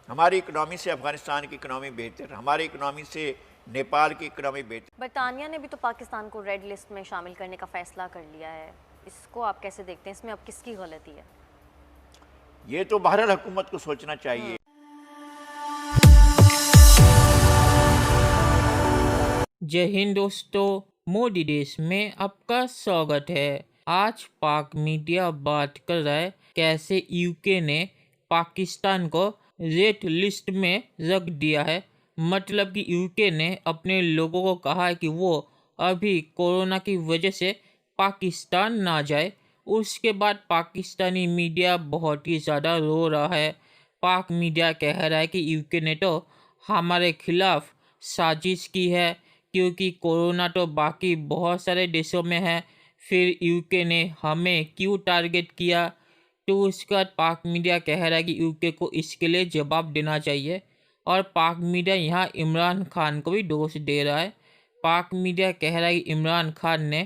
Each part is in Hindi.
हमारी इकनॉमी से अफगानिस्तान की इकनॉमी बेहतर, हमारी इकनॉमी से नेपाल की इकनॉमी बेहतर। बरतानिया ने भी तो पाकिस्तान को रेड लिस्ट में शामिल करने का फैसला कर लिया है, इसको आप कैसे देखते हैं? इसमें अब किसकी गलती है? ये तो बहरहाल हुकूमत को सोचना चाहिए। जय हिंद दोस्तों, मोदी देश में आपका स्वागत है। आज पाक मीडिया बात कर रहा है कैसे यूके ने पाकिस्तान को रेड लिस्ट में रख दिया है। मतलब कि यूके ने अपने लोगों को कहा है कि वो अभी कोरोना की वजह से पाकिस्तान ना जाए। उसके बाद पाकिस्तानी मीडिया बहुत ही ज़्यादा रो रहा है। पाक मीडिया कह रहा है कि यूके ने तो हमारे खिलाफ साजिश की है, क्योंकि कोरोना तो बाकी बहुत सारे देशों में है, फिर यूके ने हमें क्यों टारगेट किया। तो उसके बाद पाक मीडिया कह रहा है कि यूके को इसके लिए जवाब देना चाहिए। और पाक मीडिया यहाँ इमरान खान को भी दोष दे रहा है। पाक मीडिया कह रहा है कि इमरान खान ने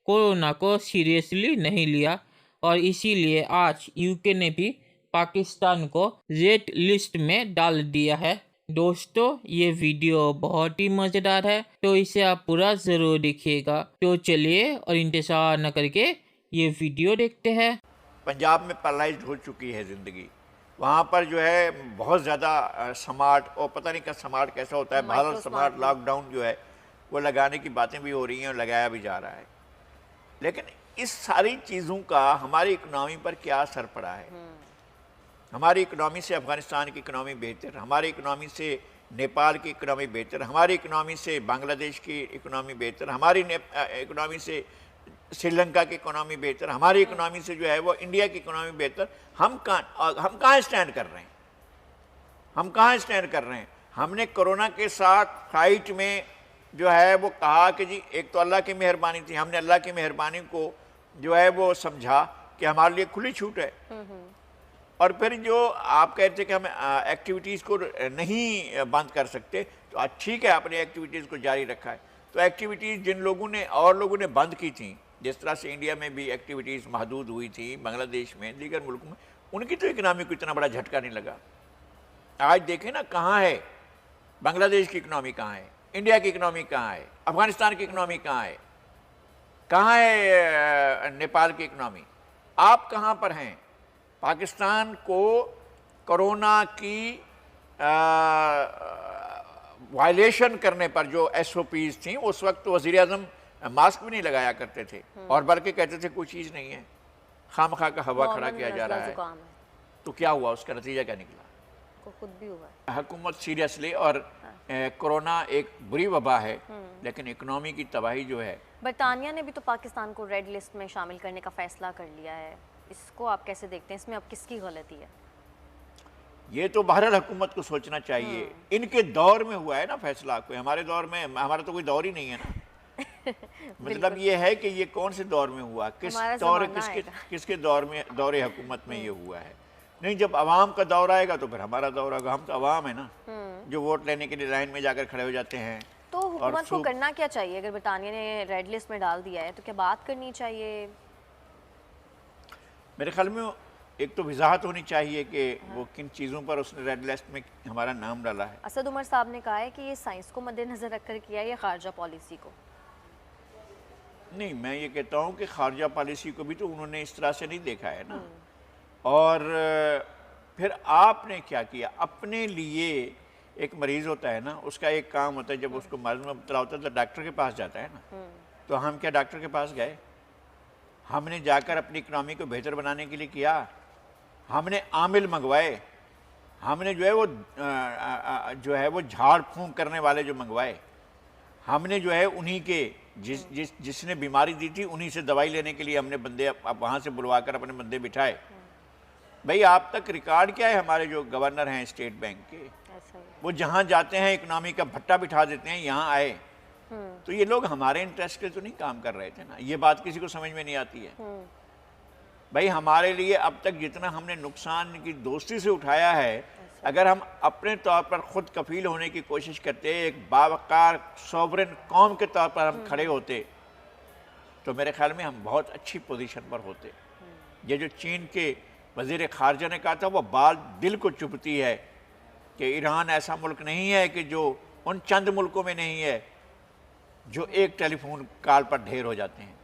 कोरोना को सीरियसली नहीं लिया और इसीलिए आज यूके ने भी पाकिस्तान को रेड लिस्ट में डाल दिया है। दोस्तों, ये वीडियो बहुत ही मज़ेदार है, तो इसे आप पूरा ज़रूर देखिएगा। तो चलिए और इंतज़ार न करके ये वीडियो देखते हैं। पंजाब में पैरालाइज्ड हो चुकी है ज़िंदगी। वहाँ पर जो है बहुत ज़्यादा स्मार्ट, और पता नहीं का स्मार्ट कैसा होता है, Bharat micro smart smart lockdown जो है वो लगाने की बातें भी हो रही हैं और लगाया भी जा रहा है। लेकिन इस सारी चीज़ों का हमारी इकनॉमी पर क्या असर पड़ा है? हमारी इकनॉमी से अफगानिस्तान की इकनॉमी बेहतर, हमारी इकनॉमी से नेपाल की इकनॉमी बेहतर, हमारी इकनॉमी से बांग्लादेश की इकनॉमी बेहतर, हमारी इकनॉमी से श्रीलंका की इकोनॉमी बेहतर, हमारी इकोनॉमी से जो है वो इंडिया की इकोनॉमी बेहतर। हम कहाँ स्टैंड कर रहे हैं? हम कहाँ स्टैंड कर रहे हैं? हमने कोरोना के साथ फाइट में जो है वो कहा कि जी एक तो अल्लाह की मेहरबानी थी, हमने अल्लाह की मेहरबानी को जो है वो समझा कि हमारे लिए खुली छूट है। और फिर जो आप कहते कि हम एक्टिविटीज़ को नहीं बंद कर सकते, तो ठीक है, अपनी एक्टिविटीज़ को जारी रखा है। तो एक्टिविटीज़ जिन लोगों ने और लोगों ने बंद की थी, जिस तरह से इंडिया में भी एक्टिविटीज़ महदूद हुई थी, बांग्लादेश में, दीगर मुल्क में, उनकी तो इकनॉमी को इतना बड़ा झटका नहीं लगा। आज देखें ना, कहाँ है बांग्लादेश की इकनॉमी, कहाँ है इंडिया की इकनॉमी, कहाँ है अफगानिस्तान की इकनॉमी, कहाँ है नेपाल की इकनॉमी? आप कहाँ पर हैं? पाकिस्तान को कोरोना की वायलेशन करने पर जो SOPs थी, उस वक्त तो वज़ीर आज़म मास्क भी नहीं लगाया करते थे और बल्कि कहते थे कोई चीज़ नहीं है, खामखा का हवा खड़ा किया जा रहा है। तो क्या हुआ? उसका नतीजा क्या निकला? खुद भी हुआ। हुकूमत सीरियसली, और कोरोना एक बुरी वबा है, लेकिन इकनॉमी की तबाही जो है। बरतानिया ने भी तो पाकिस्तान को रेड लिस्ट में शामिल करने का फैसला कर लिया है, इसको आप कैसे देखते हैं? इसमें अब किसकी गलती है? ये तो बहरहाल हुकूमत को सोचना चाहिए। इनके दौर में हुआ है ना फैसला, कोई हमारे दौर में, हमारा तो कोई दौर ही नहीं है ना। मतलब ये है कि ये कौन से दौर में हुआ, किस दौर, किसके दौर में, दौरे हुकूमत में ये हुआ है। नहीं, जब अवाम का दौर आएगा तो फिर हमारा दौर आएगा। हम तो अवाम है ना, जो वोट लेने के लिए लाइन में जाकर खड़े हो जाते हैं। तो हुकूमत को करना क्या चाहिए? अगर बरतानिया ने रेड लिस्ट में डाल दिया है तो क्या बात करनी चाहिए? मेरे ख्याल में एक तो वजाहत होनी चाहिए कि वो किन चीज़ों पर उसने रेड लिस्ट में हमारा नाम डाला है। असद उमर साहब ने कहा है कि ये साइंस को मद्देनजर रखकर किया है या खारजा पॉलिसी को? नहीं, मैं ये कहता हूँ कि खारजा पॉलिसी को भी तो उन्होंने इस तरह से नहीं देखा है ना। और फिर आपने क्या किया? अपने लिए एक मरीज़ होता है ना, उसका एक काम होता है, जब उसको मर्ज में मुब्तला होता है तो डॉक्टर के पास जाता है ना। तो हम क्या डॉक्टर के पास गए? हमने जाकर अपनी इकनॉमी को बेहतर बनाने के लिए किया। हमने आमिल मंगवाए, हमने जो है वो झाड़ फूंक करने वाले जो मंगवाए, हमने जो है उन्हीं के जिसने बीमारी दी थी उन्हीं से दवाई लेने के लिए हमने बंदे अब वहाँ से बुलवा कर अपने बंदे बिठाए। भाई, आप तक रिकॉर्ड क्या है? हमारे जो गवर्नर हैं स्टेट बैंक के, वो जहाँ जाते हैं इकनॉमी का भट्टा बिठा देते हैं, यहाँ आए तो ये लोग हमारे इंटरेस्ट के तो नहीं काम कर रहे थे ना। ये बात किसी को समझ में नहीं आती है। भाई, हमारे लिए अब तक जितना हमने नुकसान की दोस्ती से उठाया है, अगर हम अपने तौर पर खुद कफील होने की कोशिश करते, एक बावकार सॉवरेन कौम के तौर पर हम खड़े होते, तो मेरे ख्याल में हम बहुत अच्छी पोजीशन पर होते। ये जो चीन के वज़ीर ख़ारजा ने कहा था, वो बात दिल को चुभती है कि ईरान ऐसा मुल्क नहीं है कि जो उन चंद मुल्कों में नहीं है जो एक टेलीफोन कॉल पर ढेर हो जाते हैं।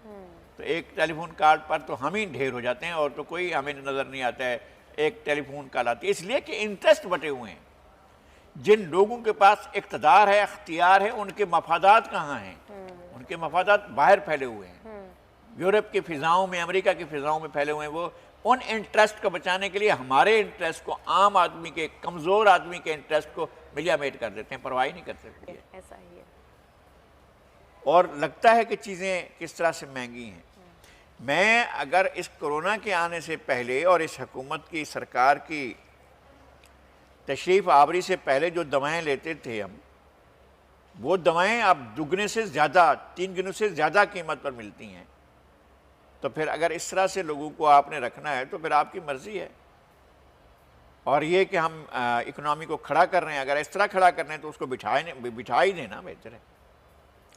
तो एक टेलीफोन कॉल पर तो हम ही ढेर हो जाते हैं और तो कोई हमें नज़र नहीं आता है एक टेलीफोन कॉल आती है, इसलिए कि इंटरेस्ट बटे हुए हैं। जिन लोगों के पास इक़्तिदार है, अख्तियार है, उनके मफादात कहाँ हैं? उनके मफादात बाहर फैले हुए हैं, यूरोप की फ़िज़ाओं में, अमेरिका की फ़िज़ाओं में फैले हुए हैं। वो उन इंटरेस्ट को बचाने के लिए हमारे इंटरेस्ट को, आम आदमी के, कमज़ोर आदमी के इंटरेस्ट को मिलियामेट कर देते हैं, परवाही नहीं कर सकते। ऐसा ही है। और लगता है कि चीज़ें किस तरह से महंगी हैं। मैं अगर इस कोरोना के आने से पहले और इस हुकूमत की, सरकार की तशरीफ़ आवरी से पहले जो दवाएं लेते थे हम, वो दवाएं अब दुगने से ज़्यादा, 3 गुना से ज़्यादा कीमत पर मिलती हैं। तो फिर अगर इस तरह से लोगों को आपने रखना है तो फिर आपकी मर्ज़ी है। और ये कि हम इकनॉमी को खड़ा कर रहे हैं, अगर इस तरह खड़ा कर रहे हैं तो उसको बिठा ही देना बेहतर है।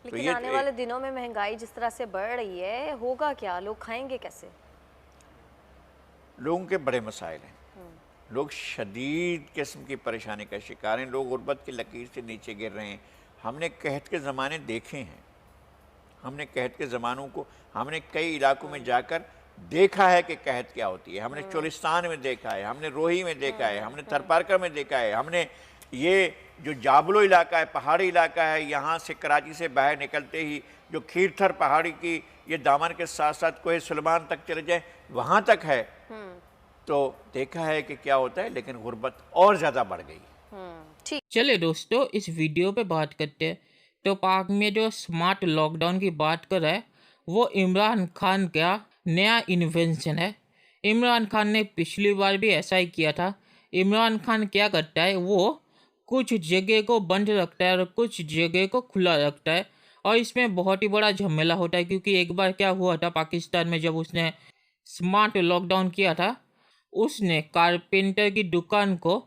लेकिन ये आने वाले दिनों में महंगाई जिस तरह से बढ़ रही है, होगा क्या? लोग खाएंगे कैसे? लोगों के बड़े मसाइल हैं। लोग शदीद किस्म की परेशानी का शिकार हैं। लोग गुर्बत की लकीर से नीचे गिर रहे हैं। हमने कहत के ज़माने देखे हैं, हमने कहत के ज़मानों को, हमने कई इलाकों में जाकर देखा है कि कहत क्या होती है। हमने चोलिस्तान में देखा है, हमने रोही में देखा है, हमने थरपारकर में देखा है, हमने ये जो जाबलो इलाका है, पहाड़ी इलाका है, यहाँ से कराची से बाहर निकलते ही जो खीरथर पहाड़ी की ये दामन के साथ साथ कोहे सुलेमान तक चले जाए, वहाँ तक है। तो देखा है कि क्या होता है, लेकिन गुर्बत और ज़्यादा बढ़ गई। ठीक। चलिए दोस्तों, इस वीडियो पे बात करते हैं। तो पाक में जो स्मार्ट लॉकडाउन की बात कर रहा है, वो इमरान खान का नया इन्वेंशन है। इमरान खान ने पिछली बार भी ऐसा ही किया था। इमरान खान क्या करता है, वो कुछ जगह को बंद रखता है और कुछ जगह को खुला रखता है, और इसमें बहुत ही बड़ा झमेला होता है। क्योंकि एक बार क्या हुआ था पाकिस्तान में, जब उसने स्मार्ट लॉकडाउन किया था, उसने कारपेंटर की दुकान को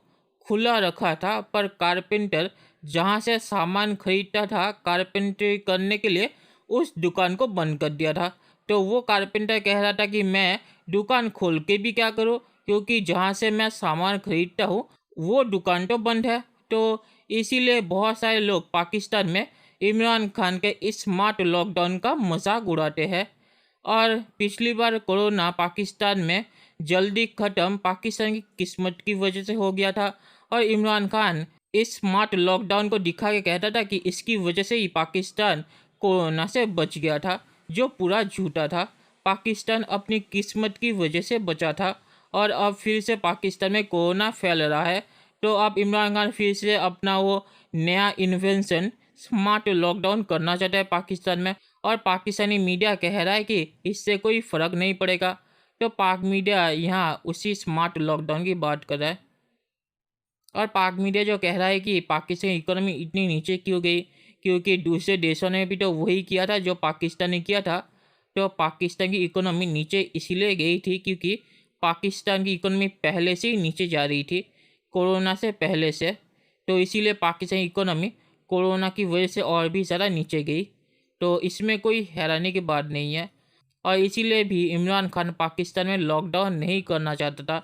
खुला रखा था, पर कारपेंटर जहाँ से सामान खरीदता था कारपेंटरी करने के लिए, उस दुकान को बंद कर दिया था। तो वो कारपेंटर कह रहा था कि मैं दुकान खोल के भी क्या करूँ, क्योंकि जहाँ से मैं सामान खरीदता हूँ वो दुकान तो बंद है। तो इसीलिए बहुत सारे लोग पाकिस्तान में इमरान खान के इस स्मार्ट लॉकडाउन का मजाक उड़ाते हैं। और पिछली बार कोरोना पाकिस्तान में जल्दी ख़त्म पाकिस्तान की किस्मत की वजह से हो गया था, और इमरान खान इस स्मार्ट लॉकडाउन को दिखा के कहता था कि इसकी वजह से ही पाकिस्तान कोरोना से बच गया था, जो पूरा झूठा था। पाकिस्तान अपनी किस्मत की वजह से बचा था, और अब फिर से पाकिस्तान में कोरोना फैल रहा है। तो अब इमरान खान फिर से अपना वो नया इन्वेंशन स्मार्ट लॉकडाउन करना चाहता है पाकिस्तान में, और पाकिस्तानी मीडिया कह रहा है कि इससे कोई फ़र्क नहीं पड़ेगा। तो पाक मीडिया यहाँ उसी स्मार्ट लॉकडाउन की बात कर रहा है, और पाक मीडिया जो कह रहा है कि पाकिस्तान की इकोनॉमी इतनी नीचे क्यों गई, क्योंकि दूसरे देशों ने भी तो वही किया था जो पाकिस्तान ने किया था। तो पाकिस्तान की इकोनॉमी नीचे इसलिए गई थी क्योंकि पाकिस्तान की इकोनॉमी पहले से ही नीचे जा रही थी, कोरोना से पहले से। तो इसीलिए पाकिस्तान की इकोनॉमी कोरोना की वजह से और भी ज़्यादा नीचे गई। तो इसमें कोई हैरानी की बात नहीं है, और इसीलिए भी इमरान खान पाकिस्तान में लॉकडाउन नहीं करना चाहता था,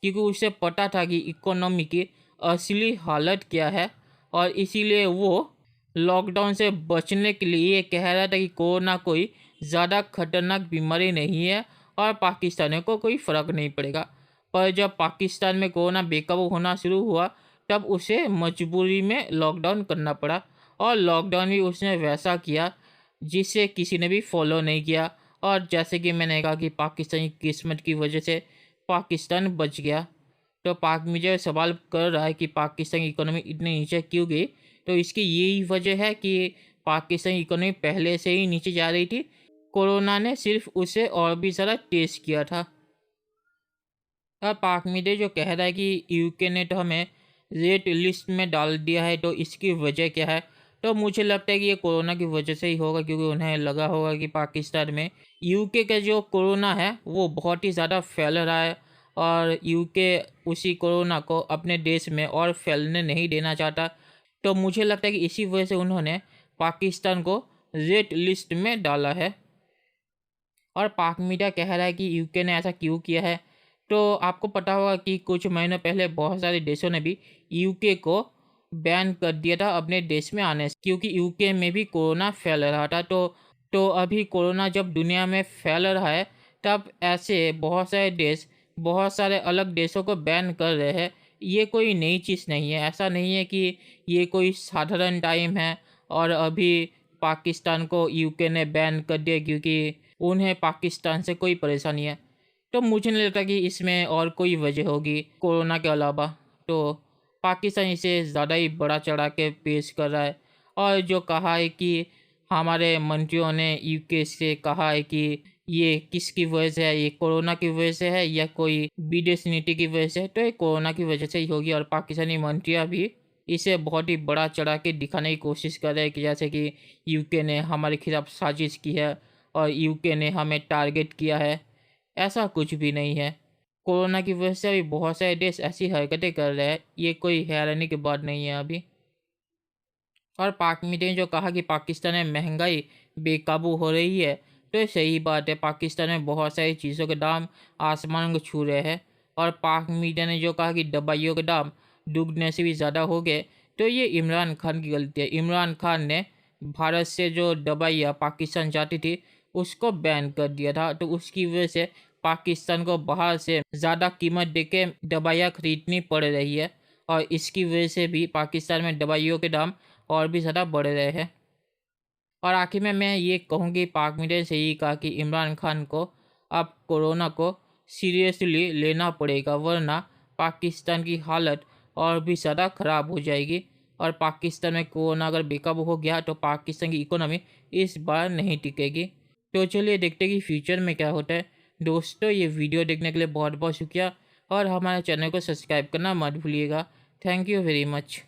क्योंकि उसे पता था कि इकोनॉमी की असली हालत क्या है। और इसीलिए वो लॉकडाउन से बचने के लिए ये कह रहा था कि कोरोना कोई ज़्यादा खतरनाक बीमारी नहीं है और पाकिस्तानियों को कोई फ़र्क नहीं पड़ेगा। पर जब पाकिस्तान में कोरोना बेकाबू होना शुरू हुआ, तब उसे मजबूरी में लॉकडाउन करना पड़ा, और लॉकडाउन भी उसने वैसा किया जिसे किसी ने भी फॉलो नहीं किया। और जैसे कि मैंने कहा कि पाकिस्तानी किस्मत की वजह से पाकिस्तान बच गया। तो पाक मीडिया सवाल कर रहा है कि पाकिस्तान की इकोनॉमी इतनी नीचे क्यों गई, तो इसकी यही वजह है कि पाकिस्तान की इकोनॉमी पहले से ही नीचे जा रही थी, कोरोना ने सिर्फ उसे और भी ज़्यादा तेज़ किया था। और पाक मीडिया जो कह रहा है कि यूके ने तो हमें रेड लिस्ट में डाल दिया है, तो इसकी वजह क्या है, तो मुझे लगता है कि ये कोरोना की वजह से ही होगा, क्योंकि उन्हें लगा होगा कि पाकिस्तान में यूके का जो कोरोना है वो बहुत ही ज़्यादा फैल रहा है, और यूके उसी कोरोना को अपने देश में और फैलने नहीं देना चाहता। तो मुझे लगता है कि इसी वजह से उन्होंने पाकिस्तान को रेड लिस्ट में डाला है। और पाक मीडिया कह रहा है कि यूके ने ऐसा क्यों किया है, तो आपको पता होगा कि कुछ महीनों पहले बहुत सारे देशों ने भी यूके को बैन कर दिया था अपने देश में आने से, क्योंकि यूके में भी कोरोना फैल रहा था। तो अभी कोरोना जब दुनिया में फैल रहा है, तब ऐसे बहुत सारे देश बहुत सारे अलग देशों को बैन कर रहे हैं। ये कोई नई चीज़ नहीं है। ऐसा नहीं है कि ये कोई साधारण टाइम है और अभी पाकिस्तान को यूके ने बैन कर दिया क्योंकि उन्हें पाकिस्तान से कोई परेशानी है। तो मुझे नहीं लगता कि इसमें और कोई वजह होगी कोरोना के अलावा। तो पाकिस्तान इसे ज़्यादा ही बड़ा चढ़ा के पेश कर रहा है। और जो कहा है कि हमारे मंत्रियों ने यूके से कहा है कि ये किसकी वजह से है, ये कोरोना की वजह से है या कोई विदेश नीति की वजह से है, तो ये कोरोना की वजह से ही होगी। और पाकिस्तानी मंत्रियाँ भी इसे बहुत ही बड़ा चढ़ा के दिखाने की कोशिश कर रहे हैं कि जैसे कि यूके ने हमारे खिलाफ साजिश की है और यूके ने हमें टारगेट किया है। ऐसा कुछ भी नहीं है। कोरोना की वजह से अभी बहुत सारे देश ऐसी हरकतें कर रहे हैं, ये कोई हैरानी की बात नहीं है अभी। और पाक मीडिया ने जो कहा कि पाकिस्तान में महंगाई बेकाबू हो रही है, तो ये सही बात है। पाकिस्तान में बहुत सारी चीज़ों के दाम आसमान को छू रहे हैं। और पाक मीडिया ने जो कहा कि दवाइयों के दाम दुगने से भी ज़्यादा हो गए, तो ये इमरान खान की गलती है। इमरान खान ने भारत से जो दवाइयाँ पाकिस्तान जाती थी उसको बैन कर दिया था, तो उसकी वजह से पाकिस्तान को बाहर से ज़्यादा कीमत देके दवाइयाँ खरीदनी पड़ रही है। और इसकी वजह से भी पाकिस्तान में दवाइयों के दाम और भी ज़्यादा बढ़ रहे हैं। और आखिर में मैं ये कहूँगी, पाक मीडिया से यही कहा कि इमरान खान को अब कोरोना को सीरियसली लेना पड़ेगा, वरना पाकिस्तान की हालत और भी ज़्यादा ख़राब हो जाएगी। और पाकिस्तान में कोरोना अगर बेकाबू हो गया तो पाकिस्तान की इकोनॉमी इस बार नहीं टिकेगी। तो चलिए देखते हैं कि फ्यूचर में क्या होता है। दोस्तों, ये वीडियो देखने के लिए बहुत बहुत शुक्रिया और हमारे चैनल को सब्सक्राइब करना मत भूलिएगा। Thank you very much.